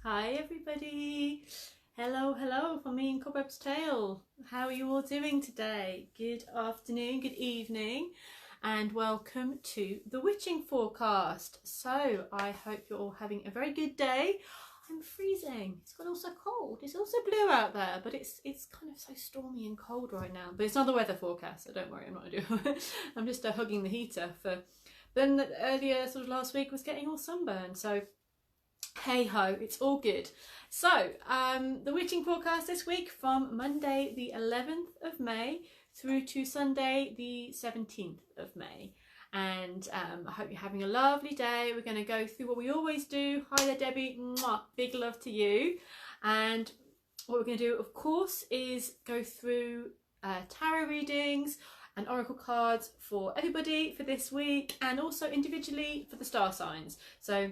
Hi everybody. Hello from me and Cobweb's Tale. How are you all doing today? Good afternoon, good evening, and welcome to the witching forecast. So I hope you're all having a very good day. I'm freezing. It's got also cold. It's also blue out there, but it's kind of so stormy and cold right now. But it's not the weather forecast, so don't worry, I'm not gonna do I'm just hugging the heater for then earlier sort of last week was getting all sunburned, so hey ho, it's all good. So the witching forecast this week from Monday the 11th of May through to Sunday the 17th of May, and I hope you're having a lovely day. We're going to go through what we always do. Hi there Debbie, mwah, big love to you. And what we're going to do of course is go through tarot readings and oracle cards for everybody for this week, and also individually for the star signs. So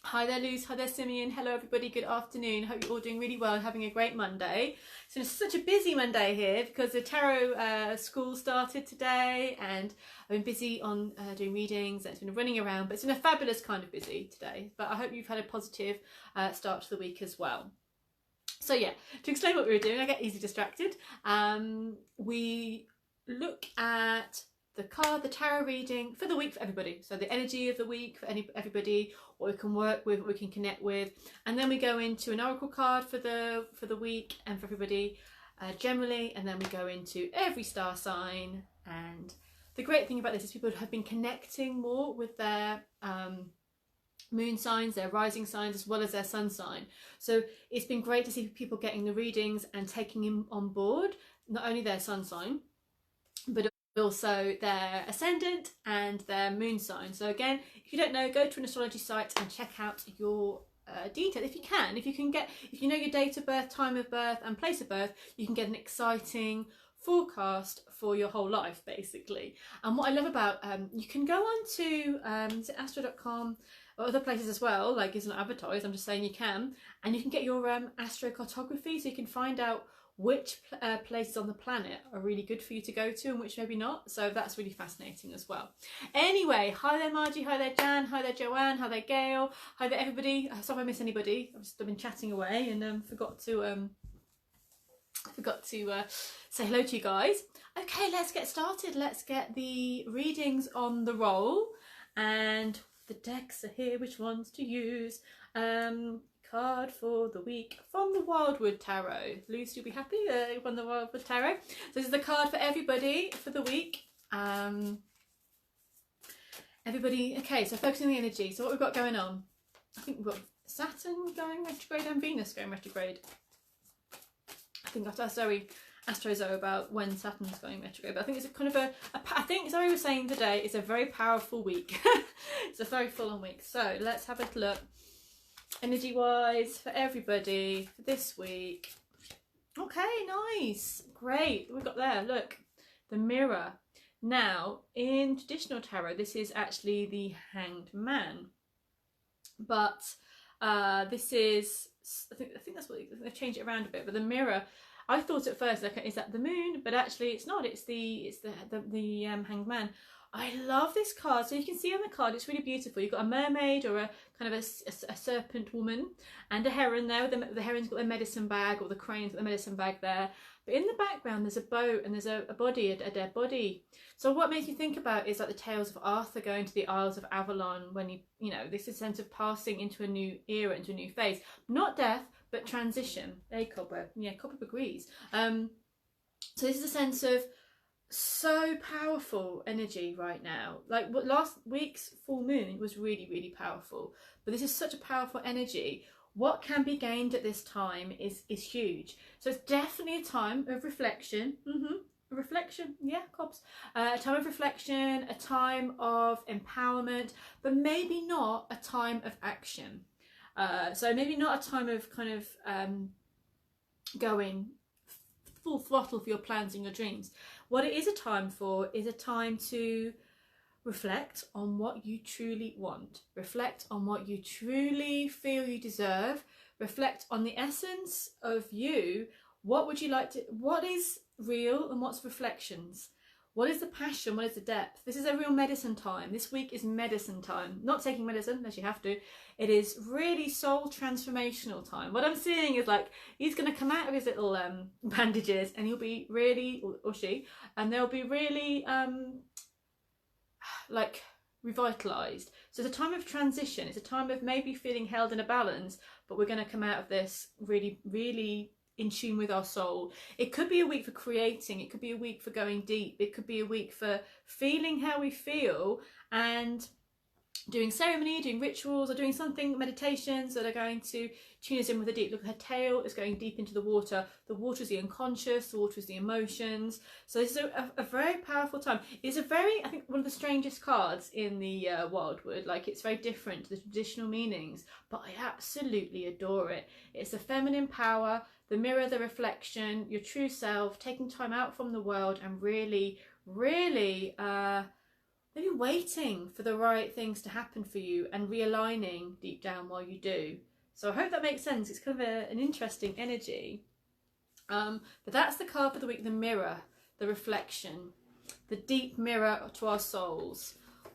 hi there Luz, hi there Simeon, hello everybody, good afternoon. Hope you're all doing really well and having a great Monday. So it's such a busy Monday here because the tarot school started today, and I've been busy on doing readings, and it's been running around, but it's been a fabulous kind of busy today. But I hope you've had a positive start to the week as well. So yeah, to explain what we were doing, I get easily distracted. We look at the tarot reading for the week for everybody. So the energy of the week for everybody, what we can work with, what we can connect with, and then we go into an oracle card for the week and for everybody generally, and then we go into every star sign. And the great thing about this is people have been connecting more with their moon signs, their rising signs, as well as their sun sign. So it's been great to see people getting the readings and taking on board not only their sun sign, but also their ascendant and their moon sign. So again, if you don't know, go to an astrology site and check out your detail if you know your date of birth, time of birth and place of birth. You can get an exciting forecast for your whole life basically. And what I love about you can go on to astro.com or other places as well, like it's not advertised, I'm just saying you can, and you can get your astrocartography, so you can find out which places on the planet are really good for you to go to and which maybe not. So that's really fascinating as well. Anyway, hi there Margie, hi there Jan, hi there Joanne, hi there Gail, hi there everybody. Sorry if I miss anybody. I've been chatting away and forgot to say hello to you guys. Okay, let's get started. Let's get the readings on the roll, and the decks are here. Which ones to use? Card for the week from the Wildwood Tarot. Lucy, you'll be happy from the Wildwood Tarot. So this is the card for everybody for the week. Everybody, okay, so focusing on the energy. So what we've got going on, I think we've got Saturn going retrograde and Venus going retrograde. I think that's Zoe Astrozo about when Saturn's going retrograde, but I think it's a kind of I think Zoe was saying today it's a very powerful week. It's a very full on week. So let's have a look energy wise for everybody for this week. Okay, nice, great. We've got there, look, the Mirror. Now in traditional tarot this is actually the Hanged Man, but this is I think that's what they've changed it around a bit. But the Mirror, I thought at first, like, is that the moon? But actually it's not, it's the Hanged Man. I love this card. So you can see on the card, it's really beautiful. You've got a mermaid or a kind of a serpent woman and a heron there. The heron's got their medicine bag, or the crane's got the medicine bag there. But in the background, there's a boat and there's a body, a dead body. So what makes you think about is like the tales of Arthur going to the Isles of Avalon when you know, this is a sense of passing into a new era, into a new phase. Not death, but transition. Hey, Cobweb. Yeah, Cobweb agrees. So this is a sense of so powerful energy right now. Like what last week's full moon was really, really powerful, but this is such a powerful energy. What can be gained at this time is huge. So it's definitely a time of reflection. Reflection, yeah, Cobbs. A time of reflection, a time of empowerment, but maybe not a time of action. So maybe not a time of kind of going full throttle for your plans and your dreams. What it is a time for is a time to reflect on what you truly want. Reflect on what you truly feel you deserve. Reflect on the essence of you. What would you like to, what is real and what's reflections? What is the passion? What is the depth? This is a real medicine time. This week is medicine time. Not taking medicine unless you have to. It is really soul transformational time. What I'm seeing is like he's going to come out of his little bandages, and he'll be really, or she, and they'll be really like revitalized. So it's a time of transition. It's a time of maybe feeling held in a balance, but we're going to come out of this really, really in tune with our soul. It could be a week for creating, it could be a week for going deep, it could be a week for feeling how we feel and doing ceremony, doing rituals, or doing something, meditations that are going to tune us in with a deep. Look, her tail is going deep into the water. The water is the unconscious, the water is the emotions. So this is a very powerful time. It's a very, I think, one of the strangest cards in the Wildwood. Like, it's very different to the traditional meanings, but I absolutely adore it. It's the feminine power, the mirror, the reflection, your true self, taking time out from the world and really, really maybe waiting for the right things to happen for you and realigning deep down while you do. So I hope that makes sense. It's kind of an interesting energy. But that's the card for the week, the mirror, the reflection, the deep mirror to our souls.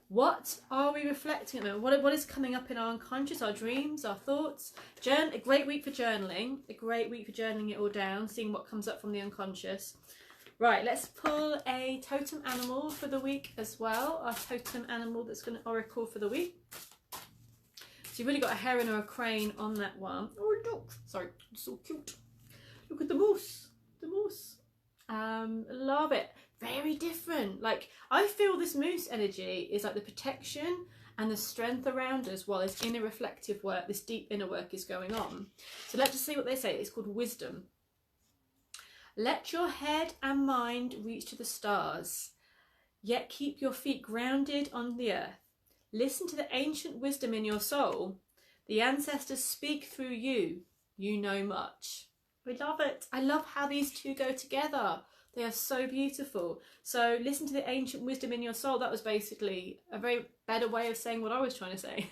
What are we reflecting at the moment? What is coming up in our unconscious, our dreams, our thoughts? A great week for journaling. A great week for journaling it all down, seeing what comes up from the unconscious. Right, let's pull a totem animal for the week as well. Our totem animal that's going to oracle for the week. So you've really got a heron or a crane on that one. Or a duck. Sorry, it's so cute. Look at the moose. The moose. Love it. Very different. Like, I feel this moose energy is like the protection and the strength around us while this inner reflective work, this deep inner work is going on. So let's just see what they say. It's called wisdom. Let your head and mind reach to the stars, yet keep your feet grounded on the earth. Listen to the ancient wisdom in your soul. The ancestors speak through you. You know much. We love it. I love how these two go together. They are so beautiful. So listen to the ancient wisdom in your soul. That was basically a very better way of saying what I was trying to say.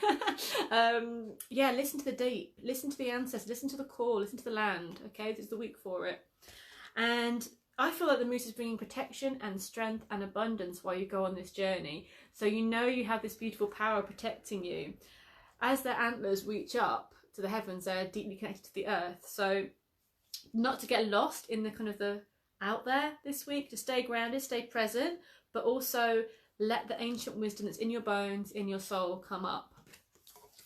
Yeah, listen to the deep. Listen to the ancestors. Listen to the core. Listen to the land. Okay, this is the week for it. And I feel like the moose is bringing protection and strength and abundance while you go on this journey. So you know you have this beautiful power protecting you. As their antlers reach up to the heavens, they're deeply connected to the earth. So not to get lost in the kind of the out there this week, to stay grounded, stay present, but also let the ancient wisdom that's in your bones, in your soul, come up.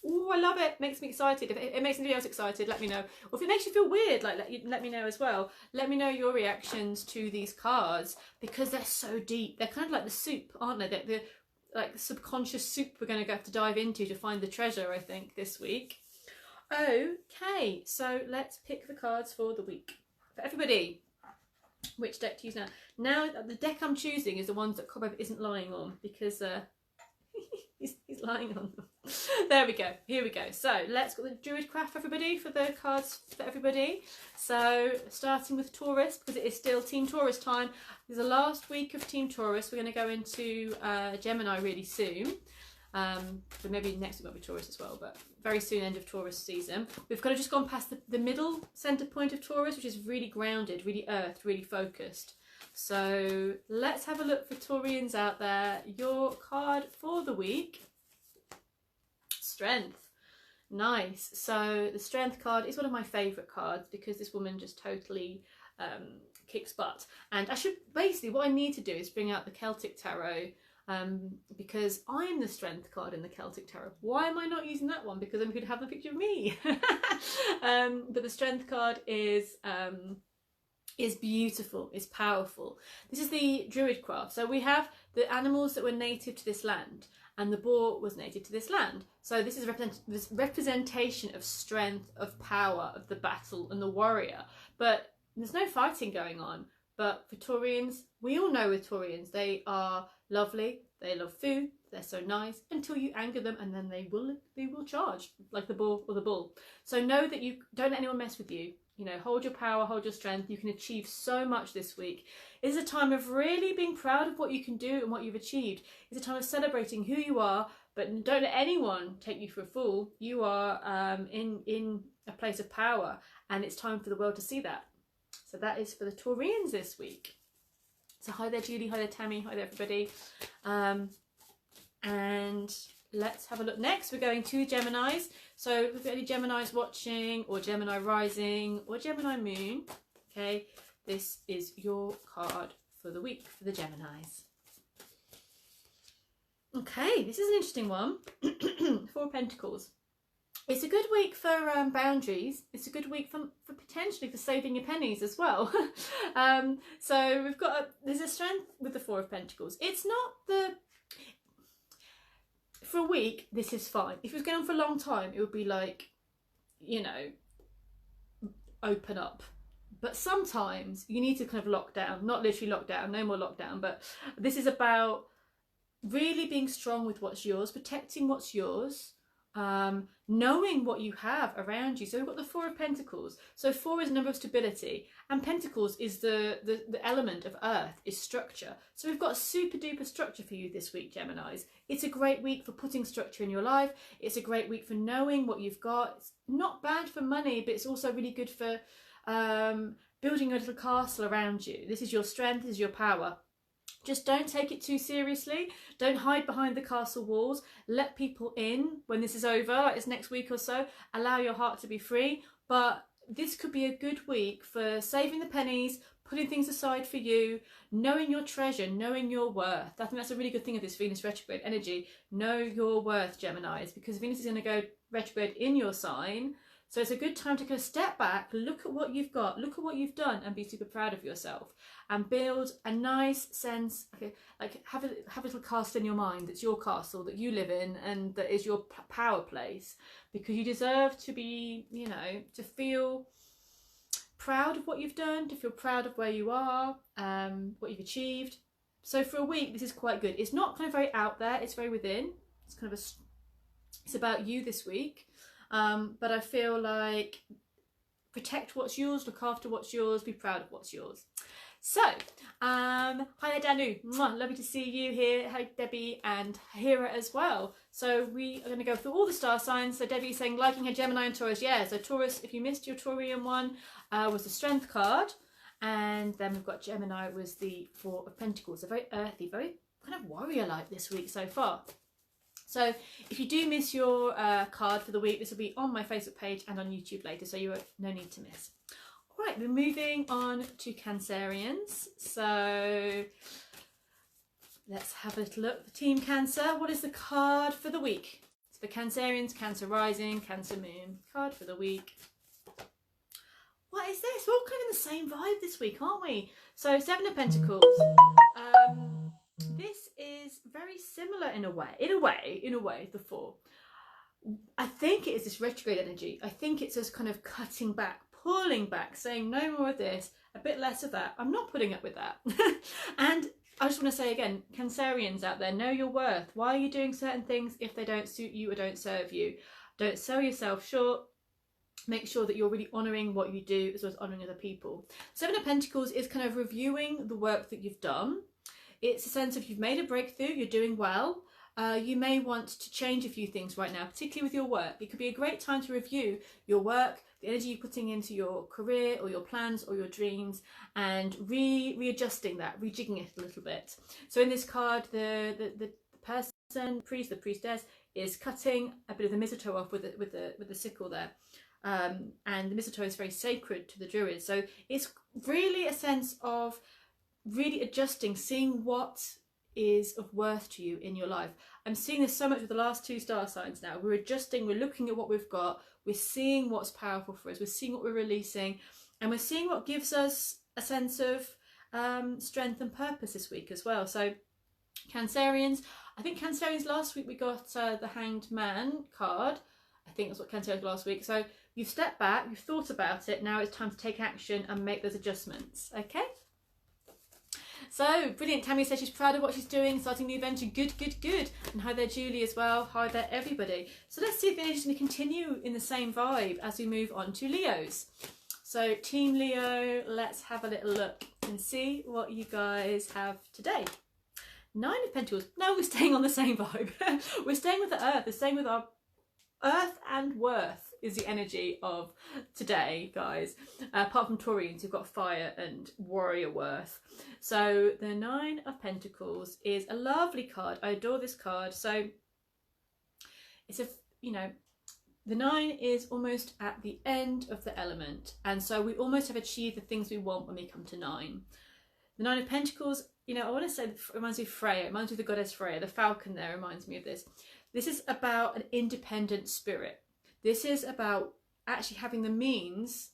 Oh, I love it. Makes me excited. If it makes anybody else excited, let me know. Or if it makes you feel weird, like let me know as well. Let me know your reactions to these cards, because they're so deep. They're kind of like the soup, aren't they? They're like the subconscious soup we're going to have to dive into to find the treasure, I think, this week. Okay, so let's pick the cards for the week. For everybody, which deck to use now? Now, the deck I'm choosing is the ones that Cobweb isn't lying on, because he's lying on them. There we go. Here we go. So let's go the Druid Craft for everybody, for the cards for everybody. So starting with Taurus, because it is still Team Taurus time. This is the last week of Team Taurus. We're going to go into Gemini really soon. But maybe next week might be Taurus as well, but very soon, end of Taurus season. We've kind of just gone past the middle centre point of Taurus, which is really grounded, really earthed, really focused. So let's have a look for Taurians out there. Your card for the week, Strength. Nice. So the Strength card is one of my favourite cards, because this woman just totally kicks butt. And I should, basically what I need to do is bring out the Celtic Tarot, because I'm the Strength card in the Celtic Tarot. Why am I not using that one? Because I'm going to have a picture of me. But the Strength card is beautiful, is powerful. This is the Druid Craft. So we have the animals that were native to this land, and the boar was native to this land. So this is this representation of strength, of power, of the battle and the warrior. But there's no fighting going on. But for Taurians, we all know with Taurians, they are lovely, they love food, they're so nice, until you anger them, and then they will charge, like the boar or the bull. So know that you don't let anyone mess with you. You know, hold your power, hold your strength. You can achieve so much this week. It's a time of really being proud of what you can do and what you've achieved. It's a time of celebrating who you are, but don't let anyone take you for a fool. You are in a place of power, and it's time for the world to see that. So that is for the Taurians this week. So hi there Julie, hi there Tammy, hi there everybody. And let's have a look. Next we're going to Geminis. So if we've got any Geminis watching, or Gemini rising, or Gemini moon, okay, this is your card for the week for the Geminis. Okay, this is an interesting one. Four of Pentacles. It's a good week for boundaries. It's a good week for potentially for saving your pennies as well. So we've got there's a strength with the Four of Pentacles. It's not for a week, this is fine. If it was going on for a long time, it would be like, you know, open up. But sometimes you need to kind of lock down, not literally lock down, no more lockdown, but this is about really being strong with what's yours, protecting what's yours, knowing what you have around you. So we've got the Four of Pentacles. So 4 is a number of stability, and Pentacles is the element of earth, is structure. So we've got a super duper structure for you this week, Geminis. It's a great week for putting structure in your life. It's a great week for knowing what you've got. It's not bad for money, but it's also really good for building a little castle around you. This is your strength, this is your power. Just don't take it too seriously. Don't hide behind the castle walls. Let people in when this is over, like this next week or so. Allow your heart to be free. But this could be a good week for saving the pennies, putting things aside for you, knowing your treasure, knowing your worth. I think that's a really good thing of this Venus retrograde energy. Know your worth, Geminis, because Venus is going to go retrograde in your sign. So it's a good time to kind of step back, look at what you've got, look at what you've done, and be super proud of yourself, and build a nice sense, okay, like have a little castle in your mind that's your castle, that you live in, and that is your power place, because you deserve to be, you know, to feel proud of what you've done, to feel proud of where you are, what you've achieved. So for a week, this is quite good. It's not kind of very out there, it's very within. It's kind of it's about you this week. But I feel like protect what's yours, look after what's yours, be proud of what's yours. So, hi there Danu, mwah, lovely to see you here. Hi Debbie and Hira as well. So we are going to go through all the star signs. So Debbie's saying liking her Gemini and Taurus. Yeah, so Taurus, if you missed your Taurian one, was the Strength card. And then we've got Gemini was the Four of Pentacles. So very earthy, very kind of warrior-like this week so far. So if you do miss your card for the week, this will be on my Facebook page and on YouTube later, so you have no need to miss. All right, we're moving on to Cancerians. So let's have a little look. Team Cancer, what is the card for the week? It's for Cancerians, Cancer Rising, Cancer Moon. Card for the week. What is this? We're all kind of in the same vibe this week, aren't we? So Seven of Pentacles. This is very similar in a way, the Four. I think it is this retrograde energy. I think it's us kind of cutting back, pulling back, saying no more of this, a bit less of that. I'm not putting up with that. And I just want to say again, Cancerians out there, know your worth. Why are you doing certain things if they don't suit you or don't serve you? Don't sell yourself short. Make sure that you're really honouring what you do as well as honouring other people. Seven of Pentacles is kind of reviewing the work that you've done. It's a sense of you've made a breakthrough, you're doing well. You may want to change a few things right now, particularly with your work. It could be a great time to review your work, the energy you're putting into your career or your plans or your dreams, and readjusting that, rejigging it a little bit. So in this card, the person, the priestess, is cutting a bit of the mistletoe off with the sickle there. And the mistletoe is very sacred to the Druids. So it's really a sense of really adjusting, seeing what is of worth to you in your life. I'm seeing this so much with the last two star signs now. We're adjusting, we're looking at what we've got, we're seeing what's powerful for us, we're seeing what we're releasing, and we're seeing what gives us a sense of strength and purpose this week as well. So Cancerians, I think Cancerians last week we got the Hanged Man card. I think that's what Cancerians last week. So you've stepped back, you've thought about it, now it's time to take action and make those adjustments, okay? So, brilliant. Tammy says she's proud of what she's doing, starting the adventure. Good, good, good. And hi there, Julie, as well. Hi there, everybody. So let's see if the energy is going to continue in the same vibe as we move on to Leos. So, Team Leo, let's have a little look and see what you guys have today. Nine of Pentacles. No, we're staying on the same vibe. We're staying with the Earth. We're staying with our Earth and worth is the energy of today, guys. Apart from Taurians, who've got fire and warrior worth. So the Nine of Pentacles is a lovely card. I adore this card. So it's a, you know, the 9 is almost at the end of the element, and so we almost have achieved the things we want when we come to 9. The 9 of Pentacles, you know, I want to say it reminds me of Freya, it reminds me of the goddess Freya. The falcon there reminds me of this. This is about an independent spirit. This is about actually having the means,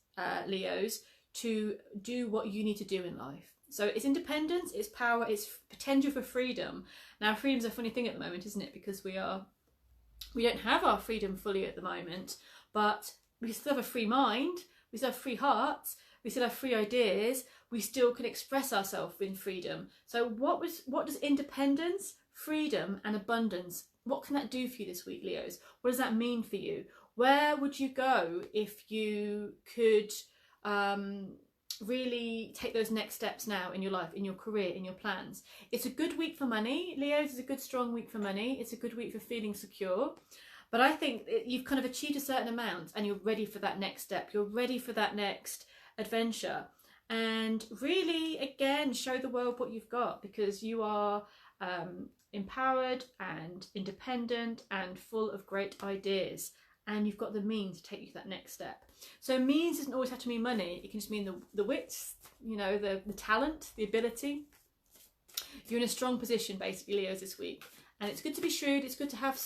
Leos, to do what you need to do in life. So it's independence, it's power, it's potential for freedom. Now, freedom's a funny thing at the moment, isn't it? Because we don't have our freedom fully at the moment, but we still have a free mind, we still have free hearts, we still have free ideas, we still can express ourselves in freedom. So what does independence, freedom and abundance, what can that do for you this week, Leos? What does that mean for you? Where would you go if you could really take those next steps now in your life, in your career, in your plans? It's a good week for money. Leos, is a good strong week for money. It's a good week for feeling secure. But I think you've kind of achieved a certain amount and you're ready for that next step. You're ready for that next adventure. And really, again, show the world what you've got, because you are empowered and independent and full of great ideas. And you've got the means to take you to that next step. So means doesn't always have to mean money. It can just mean the wits, you know, the talent, the ability. You're in a strong position, basically, Leos, this week. And it's good to be shrewd. It's good to have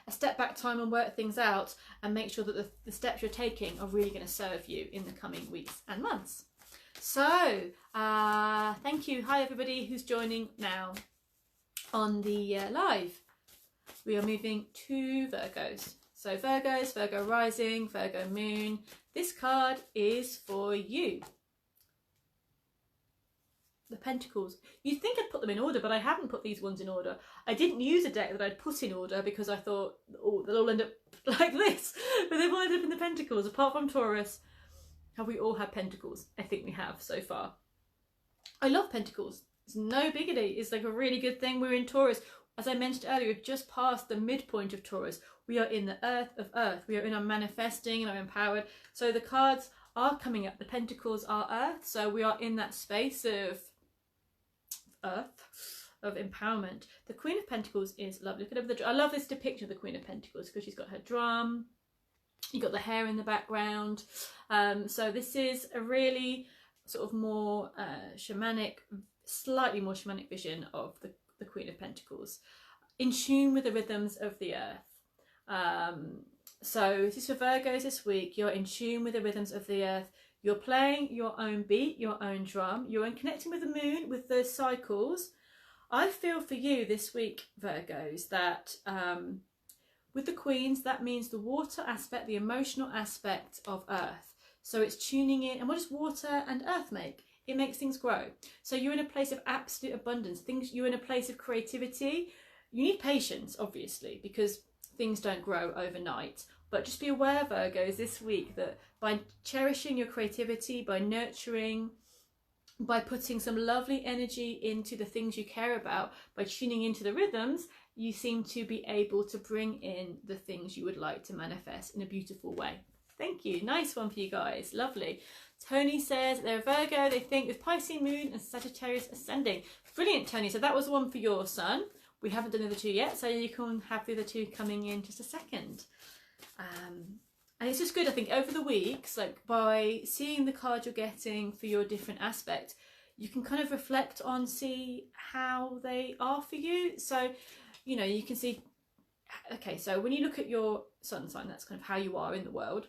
a step back time and work things out and make sure that the steps you're taking are really going to serve you in the coming weeks and months. So, thank you. Hi, everybody who's joining now on the live. We are moving to Virgos. So Virgos, Virgo rising, Virgo moon, this card is for you. The Pentacles. You'd think I'd put them in order, but I haven't put these ones in order. I didn't use a deck that I'd put in order because I thought, oh, they'll all end up like this. But they've all ended up in the Pentacles. Apart from Taurus, have we all had Pentacles? I think we have so far. I love Pentacles. It's no biggity. It's like a really good thing. We're in Taurus. As I mentioned earlier, we've just passed the midpoint of Taurus. We are in the earth of earth. We are in our manifesting and our empowered. So the cards are coming up. The Pentacles are earth. So we are in that space of earth, of empowerment. The Queen of Pentacles is lovely. Look at I love this depiction of the Queen of Pentacles because she's got her drum. You've got the hair in the background. So this is a really sort of more shamanic, slightly more shamanic vision of the Queen of Pentacles, in tune with the rhythms of the earth. So this is for Virgos this week. You're in tune with the rhythms of the earth. You're playing your own beat, your own drum. You're in connecting with the moon, with the cycles. I feel for you this week, Virgos, that with the Queens, that means the water aspect, the emotional aspect of earth. So it's tuning in. And what does water and earth make? It makes things grow. So you're in a place of absolute abundance. You're in a place of creativity. You need patience, obviously, because things don't grow overnight. But just be aware, Virgos, this week, that by cherishing your creativity, by nurturing, by putting some lovely energy into the things you care about, by tuning into the rhythms, you seem to be able to bring in the things you would like to manifest in a beautiful way. Thank you. Nice one for you guys. Lovely. Tony says they're a Virgo. They think with Pisces moon and Sagittarius ascending. Brilliant, Tony. So that was the one for your sun. We haven't done the other two yet, so you can have the other two coming in just a second. And it's just good, I think, over the weeks, like by seeing the card you're getting for your different aspect, you can kind of reflect on, see how they are for you. So, you know, you can see, okay, so when you look at your sun sign, that's kind of how you are in the world.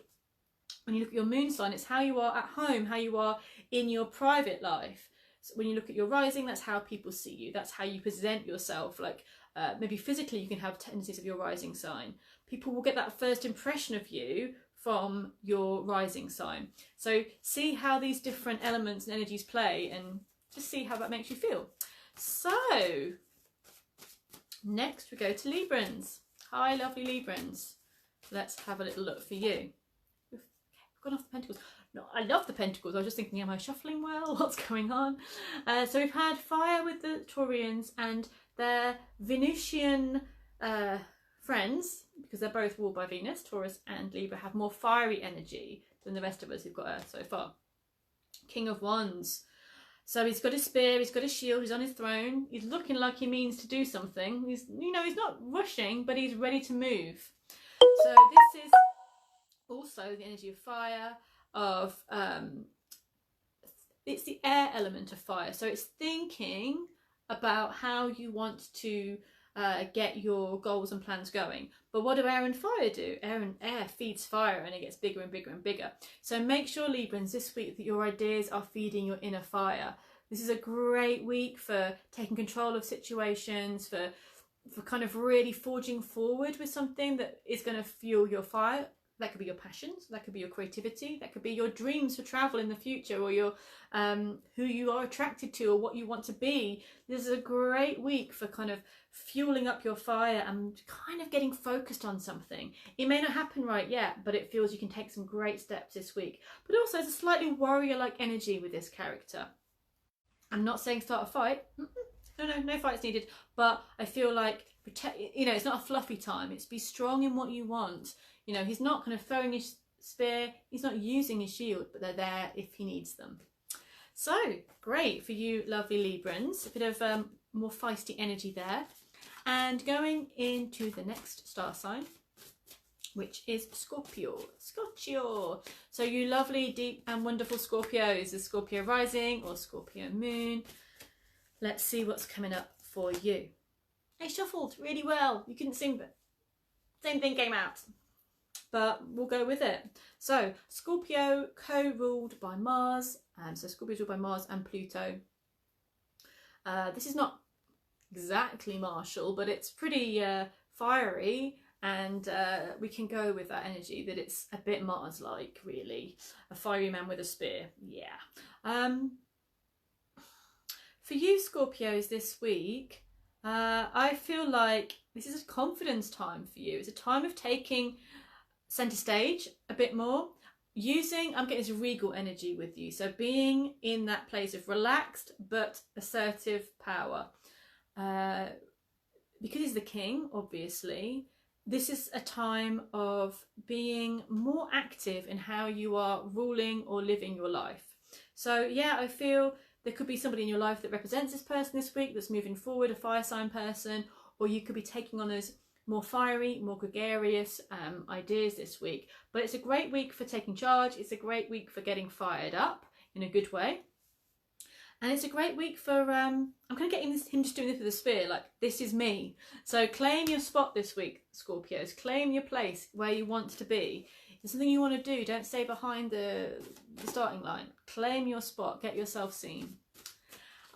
When you look at your moon sign, it's how you are at home, how you are in your private life. So when you look at your rising, that's how people see you. That's how you present yourself. Like maybe physically you can have tendencies of your rising sign. People will get that first impression of you from your rising sign. So see how these different elements and energies play and just see how that makes you feel. So next we go to Librans. Hi, lovely Librans. Let's have a little look for you. We've gone off the Pentacles. No, I love the Pentacles. I was just thinking, am I shuffling well? What's going on? So we've had fire with the Taurians and their Venusian friends, because they're both ruled by Venus, Taurus and Libra, have more fiery energy than the rest of us who've got Earth so far. King of Wands. So he's got his spear, he's got his shield, he's on his throne. He's looking like he means to do something. He's, you know, he's not rushing, but he's ready to move. So this is also the energy of fire, of it's the air element of fire. So it's thinking about how you want to get your goals and plans going. But what do air and fire do? Air feeds fire, and it gets bigger and bigger and bigger. So make sure, Librans, this week that your ideas are feeding your inner fire. This is a great week for taking control of situations, for kind of really forging forward with something that is going to fuel your fire. That could be your passions, that could be your creativity, that could be your dreams for travel in the future, or your who you are attracted to, or what you want to be. This is a great week for kind of fueling up your fire and kind of getting focused on something. It may not happen right yet, but it feels you can take some great steps this week. But also there's a slightly warrior-like energy with this character. I'm not saying start a fight. No fights needed. But I feel like, you know, it's not a fluffy time. It's be strong in what you want. You know, he's not kind of throwing his spear, he's not using his shield, but they're there if he needs them. So, great for you lovely Librans. A bit of more feisty energy there. And going into the next star sign, which is Scorpio. Scorpio. So you lovely, deep and wonderful Scorpios, is Scorpio rising or Scorpio moon. Let's see what's coming up for you. I shuffled really well. You couldn't sing, but same thing came out. But we'll go with it. So Scorpio co-ruled by Mars. So Scorpio is ruled by Mars and Pluto. This is not exactly martial, but it's pretty fiery, and we can go with that energy that it's a bit Mars-like, really. A fiery man with a spear. Yeah. For you Scorpios this week, I feel like this is a confidence time for you. It's a time of taking centre stage a bit more, I'm getting this regal energy with you, so being in that place of relaxed but assertive power. Because he's the king, obviously, this is a time of being more active in how you are ruling or living your life. So yeah, I feel there could be somebody in your life that represents this person this week that's moving forward, a fire sign person, or you could be taking on those more fiery, more gregarious ideas this week. But it's a great week for taking charge. It's a great week for getting fired up in a good way. And it's a great week for, I'm kind of getting him just doing this with a spear, like, this is me. So claim your spot this week, Scorpios. Claim your place where you want to be. If there's something you want to do, don't stay behind the starting line. Claim your spot, get yourself seen.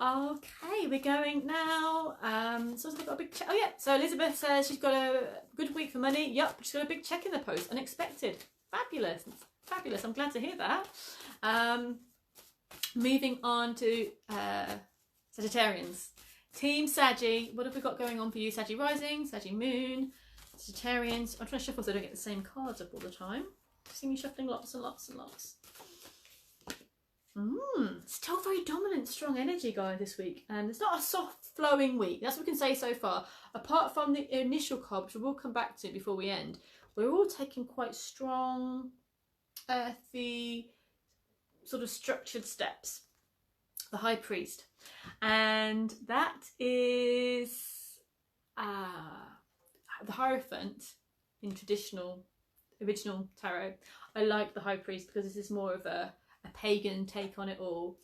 Okay, we're going now. So I've got a big check. Oh yeah, so Elizabeth says she's got a good week for money. Yup, she's got a big check in the post. Unexpected. Fabulous. Fabulous. I'm glad to hear that. Moving on to Sagittarians. Team Saggy. What have we got going on for you? Saggy rising, Saggy moon, Sagittarians. I'm trying to shuffle so I don't get the same cards up all the time. See me shuffling lots and lots and lots. Still very dominant, strong energy going this week, and it's not a soft flowing week. That's what we can say so far. Apart from the initial card, which we'll come back to before we end, we're all taking quite strong, earthy, sort of structured steps. The High Priest, and that is the Hierophant in traditional, original tarot. I like the High Priest because this is more of a pagan take on it all,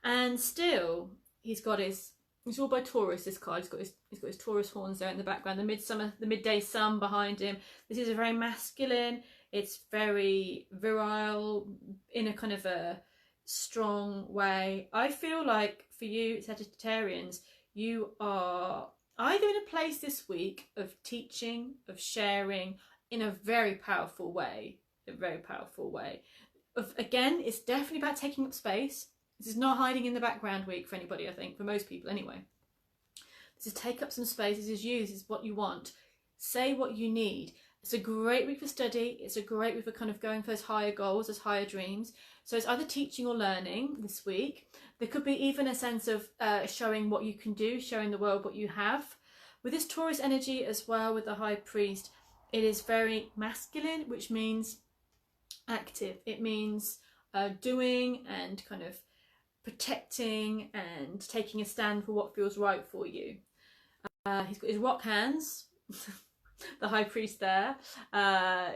and still he's all by Taurus. This card, he's got his Taurus horns there in the background, the midday sun behind him. This is a very masculine, it's very virile in a kind of a strong way. I feel like for you Sagittarians, you are either in a place this week of teaching, of sharing in a very powerful way, again, it's definitely about taking up space. This is not hiding in the background week for anybody, I think, for most people anyway. This is take up some space. This is you. This is what you want. Say what you need. It's a great week for study. It's a great week for kind of going for those higher goals, those higher dreams. So it's either teaching or learning this week. There could be even a sense of showing what you can do, showing the world what you have. With this Taurus energy as well, with the High Priest, It is very masculine, which means active. It means doing and kind of protecting and taking a stand for what feels right for you. He's got his rock hands, the high priest there.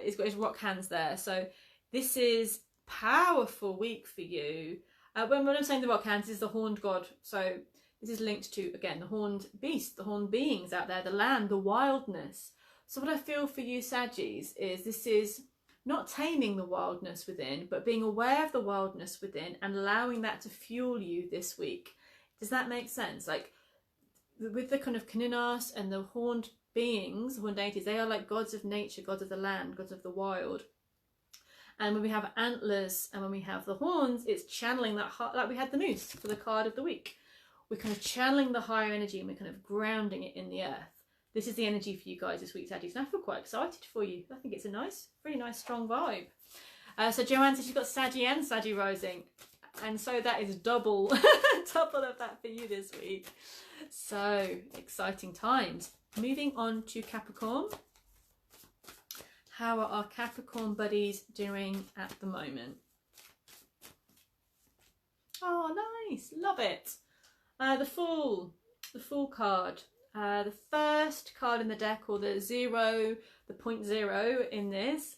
He's got his rock hands there. So this is powerful week for you. When I'm saying the rock hands, is the horned god. So this is linked to, again, the horned beast, the horned beings out there, the land, the wildness. So what I feel for you, Saggies, is this is not taming the wildness within, but being aware of the wildness within and allowing that to fuel you this week. Does that make sense? Like, with the kind of Kninas and the horned beings, horned deities, they are like gods of nature, gods of the land, gods of the wild. And when we have antlers and when we have the horns, it's channeling that heart, like we had the moose for the card of the week. We're kind of channeling the higher energy and we're kind of grounding it in the earth. This is the energy for you guys this week, Saggies, and I feel quite excited for you. I think it's a nice, really nice, strong vibe. So Joanne says she's got Saggy and Saggy rising, and so that is double, double of that for you this week. So exciting times. Moving on to Capricorn. How are our Capricorn buddies doing at the moment? Oh, nice, love it. The Fool card. The first card in the deck, or the 0 in this.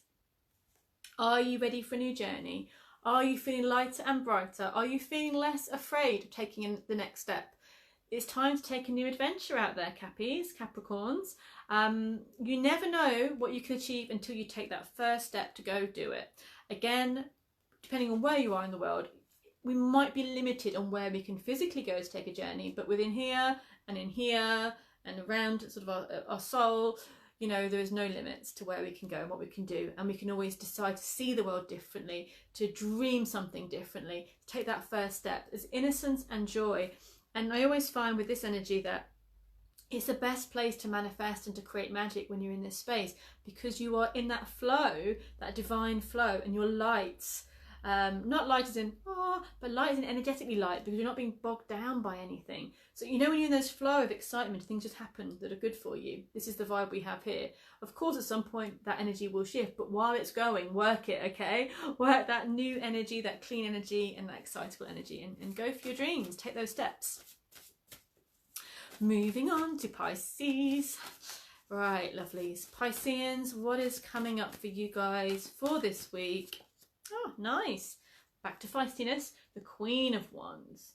Are you ready for a new journey? Are you feeling lighter and brighter? Are you feeling less afraid of taking the next step? It's time to take a new adventure out there, Cappies, Capricorns. You never know what you can achieve until you take that first step to go do it. Again, depending on where you are in the world, we might be limited on where we can physically go to take a journey, but within here and in here and around sort of our soul, you know, there is no limits to where we can go and what we can do. And we can always decide to see the world differently, to dream something differently, to take that first step. There's innocence and joy. And I always find with this energy that it's the best place to manifest and to create magic when you're in this space, because you are in that flow, that divine flow, and you're light. Not light as in, but light as in energetically light, because you're not being bogged down by anything. So, you know, when you're in this flow of excitement, things just happen that are good for you. This is the vibe we have here. Of course, at some point that energy will shift, but while it's going, work it, okay? Work that new energy, that clean energy, and that excitable energy, and go for your dreams. Take those steps. Moving on to Pisces. Right, lovelies. Pisceans, what is coming up for you guys for this week? Oh, nice. Back to feistiness, the Queen of Wands.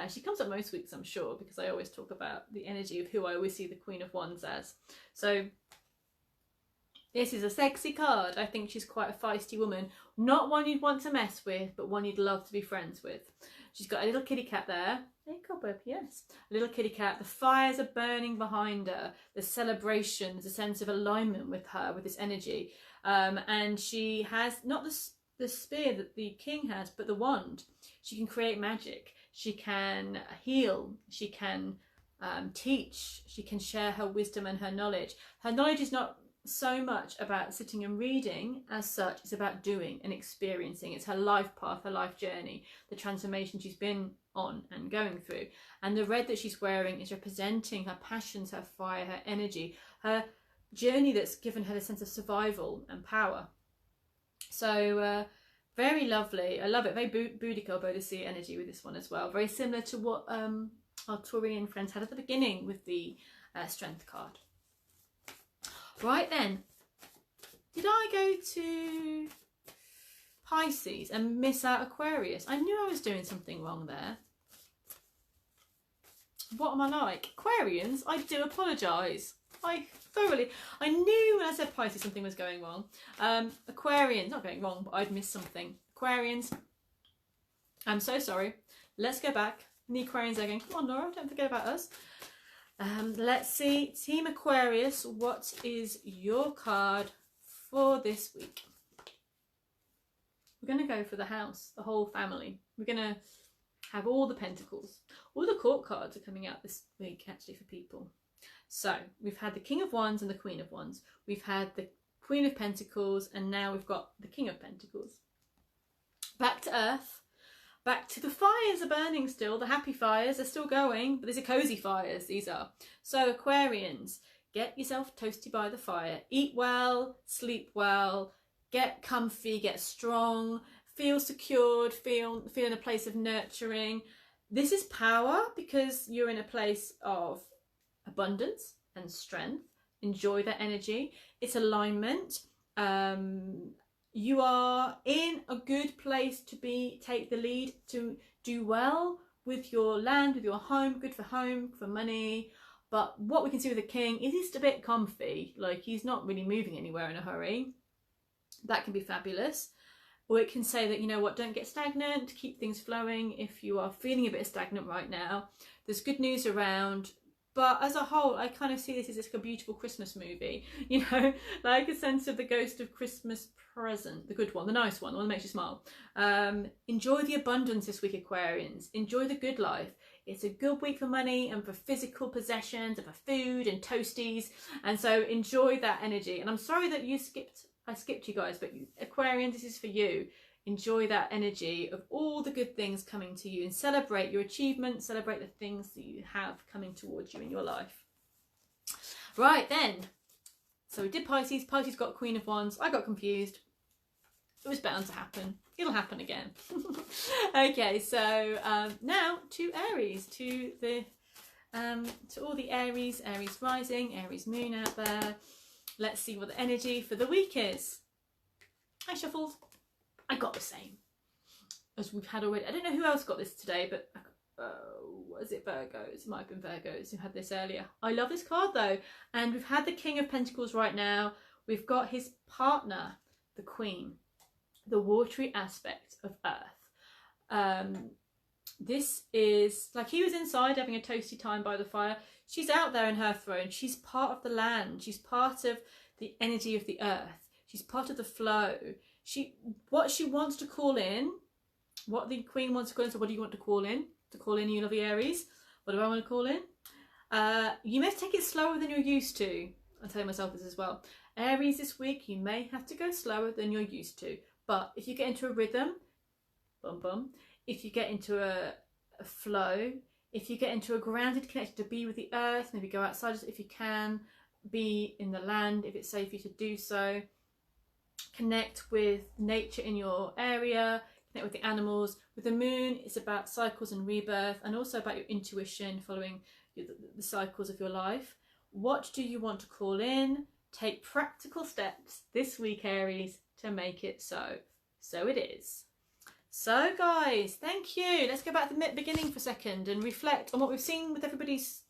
She comes up most weeks, I'm sure, because I always talk about the energy of who I always see the Queen of Wands as. So this is a sexy card. I think she's quite a feisty woman. Not one you'd want to mess with, but one you'd love to be friends with. She's got a little kitty cat there. Hey, Cobweb, yes. A little kitty cat. The fires are burning behind her. The celebration, there's a sense of alignment with her, with this energy. And she has not the spear that the king has, but the wand. She can create magic. She can heal. She can teach. She can share her wisdom and her knowledge. Her knowledge is not so much about sitting and reading as such. It's about doing and experiencing. It's her life path, her life journey, the transformation she's been on and going through. And the red that she's wearing is representing her passions, her fire, her energy, her journey that's given her a sense of survival and power. So very lovely. I love it. Very Boudica Bodhisattva energy with this one as well. Very similar to what our Taurian friends had at the beginning with the Strength card. Right then, did I go to Pisces and miss out Aquarius? I knew I was doing something wrong there. What am I like? Aquarians, I do apologise. I knew when I said Pisces something was going wrong. Aquarians, not going wrong, but I'd missed something. Aquarians, I'm so sorry. Let's go back. The Aquarians are going, come on Laura, don't forget about us. Let's see, Team Aquarius, what is your card for this week? We're going to go for the house, the whole family. We're going to have all the pentacles. All the court cards are coming out this week actually for people. So we've had the King of Wands and the Queen of Wands. We've had the Queen of Pentacles, and now we've got the King of Pentacles. Back to earth. Back to the fires are burning still. The happy fires are still going, but these are cozy fires, these are. So Aquarians, get yourself toasty by the fire. Eat well, sleep well, get comfy, get strong, feel secured, feel in a place of nurturing. This is power because you're in a place of abundance and strength. Enjoy that energy. It's alignment. You are in a good place to take the lead, to do well with your land, with your home, good for money. But what we can see with the king is he's a bit comfy, like he's not really moving anywhere in a hurry. That can be fabulous. Or it can say that, you know what, don't get stagnant, keep things flowing. If you are feeling a bit stagnant right now, there's good news around. But as a whole, I kind of see this as like a beautiful Christmas movie, you know, like a sense of the ghost of Christmas present, the good one, the nice one, the one that makes you smile. Enjoy the abundance this week, Aquarians. Enjoy the good life. It's a good week for money and for physical possessions and for food and toasties. And so enjoy that energy. And I'm sorry that I skipped you guys, but Aquarians, this is for you. Enjoy that energy of all the good things coming to you and celebrate your achievements, celebrate the things that you have coming towards you in your life. Right then, so we did Pisces. Pisces got Queen of Wands. I got confused. It was bound to happen. It'll happen again. Okay, so now to Aries, to all the Aries rising, Aries moon out there. Let's see what the energy for the week is. I shuffled. I got the same as we've had already. I don't know who else got this today, but was it Virgos? It might have been Virgos who had this earlier. I love this card though. And we've had the King of Pentacles right now. We've got his partner, the Queen, the watery aspect of Earth. This is like he was inside having a toasty time by the fire. She's out there in her throne. She's part of the land. She's part of the energy of the earth. She's part of the flow. What she wants to call in, what the Queen wants to call in. So what do you want to call in? To call in, you lovely Aries. What do I want to call in? You may take it slower than you're used to. I'm telling myself this as well. Aries, this week, you may have to go slower than you're used to. But if you get into a rhythm, if you get into a flow, if you get into a grounded connection to be with the earth, maybe go outside if you can, be in the land if it's safe for you to do so. Connect with nature in your area, connect with the animals. With the moon, it's about cycles and rebirth, and also about your intuition, following the cycles of your life. What do you want to call in? Take practical steps this week, Aries, to make it so. So it is. So guys, thank you. Let's go back to the beginning for a second and reflect on what we've seen with everybody's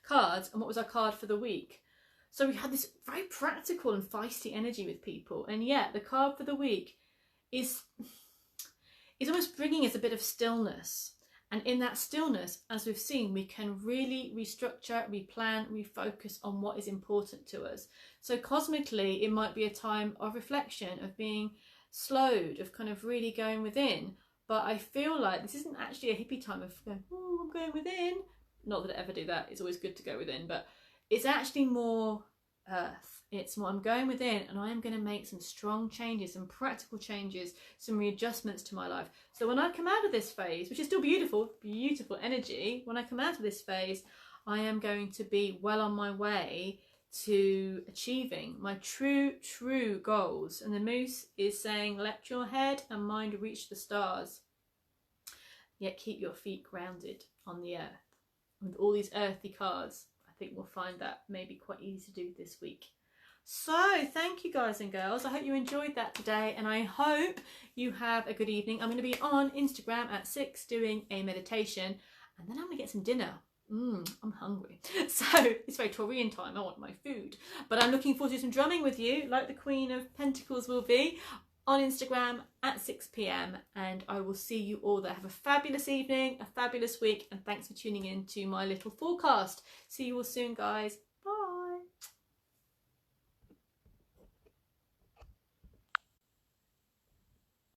cards and what was our card for the week. So we had this very practical and feisty energy with people, and yet the card for the week is almost bringing us a bit of stillness. And in that stillness, as we've seen, we can really restructure, replan, refocus on what is important to us. So cosmically, it might be a time of reflection, of being slowed, of kind of really going within. But I feel like this isn't actually a hippie time of going, oh, I'm going within. Not that I ever do that. It's always good to go within, but it's actually more earth. It's more, I'm going within and I am going to make some strong changes, some practical changes, some readjustments to my life. So when I come out of this phase, which is still beautiful, beautiful energy, when I come out of this phase, I am going to be well on my way to achieving my true goals. And the moose is saying, let your head and mind reach the stars, yet keep your feet grounded on the earth. With all these earthy cards, I think we'll find that maybe quite easy to do this week. So thank you guys and girls. I hope you enjoyed that today, and I hope you have a good evening. I'm going to be on Instagram at 6 doing a meditation, and then I'm going to get some dinner. I'm hungry. So it's very Taurian time. I want my food. But I'm looking forward to some drumming with you, like the Queen of Pentacles will be, on Instagram at 6 p.m. and I will see you all there. Have a fabulous evening, a fabulous week, and thanks for tuning in to my little forecast. See you all soon, guys.